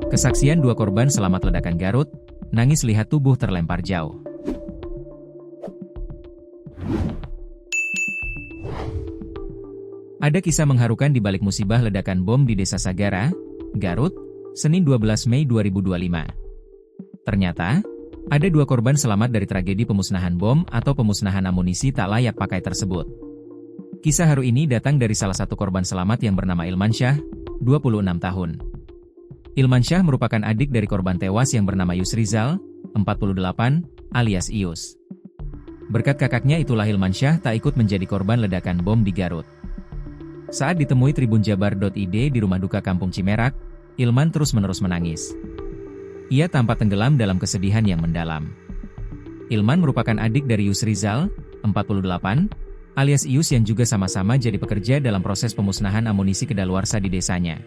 Kesaksian dua korban selamat ledakan Garut, nangis lihat tubuh terlempar jauh. Ada kisah mengharukan di balik musibah ledakan bom di Desa Sagara, Garut, Senin 12 Mei 2025. Ternyata, ada dua korban selamat dari tragedi pemusnahan bom atau pemusnahan amunisi tak layak pakai tersebut. Kisah haru ini datang dari salah satu korban selamat yang bernama Ilmansyah, 26 tahun. Ilmansyah merupakan adik dari korban tewas yang bernama Yusrizal, 48, alias Ius. Berkat kakaknya itulah Ilmansyah tak ikut menjadi korban ledakan bom di Garut. Saat ditemui tribunjabar.id di rumah duka Kampung Cimerak, Ilman terus-menerus menangis. Ia tampak tenggelam dalam kesedihan yang mendalam. Ilman merupakan adik dari Yusrizal, 48, alias Ius yang juga sama-sama jadi pekerja dalam proses pemusnahan amunisi kedaluarsa di desanya.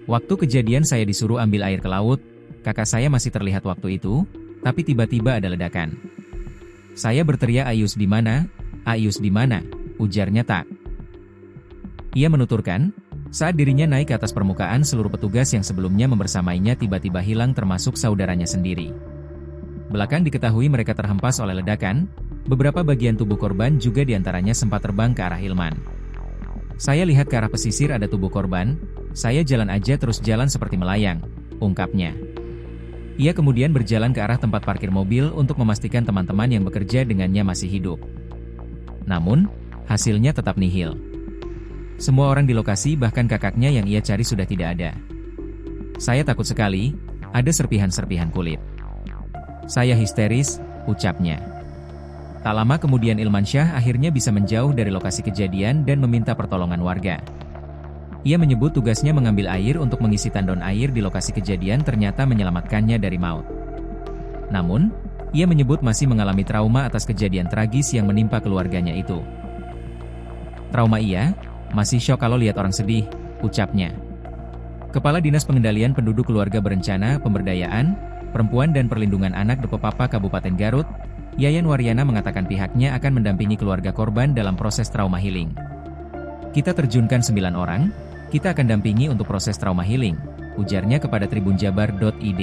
Waktu kejadian saya disuruh ambil air ke laut, kakak saya masih terlihat waktu itu, tapi tiba-tiba ada ledakan. Saya berteriak, "Ayus di mana? Ayus di mana?" Ujarnya tak. Ia menuturkan, saat dirinya naik ke atas permukaan seluruh petugas yang sebelumnya membersamainya tiba-tiba hilang termasuk saudaranya sendiri. Belakang diketahui mereka terhempas oleh ledakan, beberapa bagian tubuh korban juga diantaranya sempat terbang ke arah Ilman. Saya lihat ke arah pesisir ada tubuh korban, saya jalan aja terus jalan seperti melayang, ungkapnya. Ia kemudian berjalan ke arah tempat parkir mobil untuk memastikan teman-teman yang bekerja dengannya masih hidup. Namun, hasilnya tetap nihil. Semua orang di lokasi bahkan kakaknya yang ia cari sudah tidak ada. Saya takut sekali, ada serpihan-serpihan kulit. Saya histeris, ucapnya. Tak lama kemudian Ilmansyah akhirnya bisa menjauh dari lokasi kejadian dan meminta pertolongan warga. Ia menyebut tugasnya mengambil air untuk mengisi tandon air di lokasi kejadian ternyata menyelamatkannya dari maut. Namun, ia menyebut masih mengalami trauma atas kejadian tragis yang menimpa keluarganya itu. Trauma ia? Masih syok kalau lihat orang sedih, ucapnya. Kepala Dinas Pengendalian Penduduk Keluarga Berencana, Pemberdayaan, Perempuan dan Perlindungan Anak Depopapa Kabupaten Garut, Yayan Waryana mengatakan pihaknya akan mendampingi keluarga korban dalam proses trauma healing. Kita terjunkan 9 orang, kita akan dampingi untuk proses trauma healing, ujarnya kepada tribunjabar.id.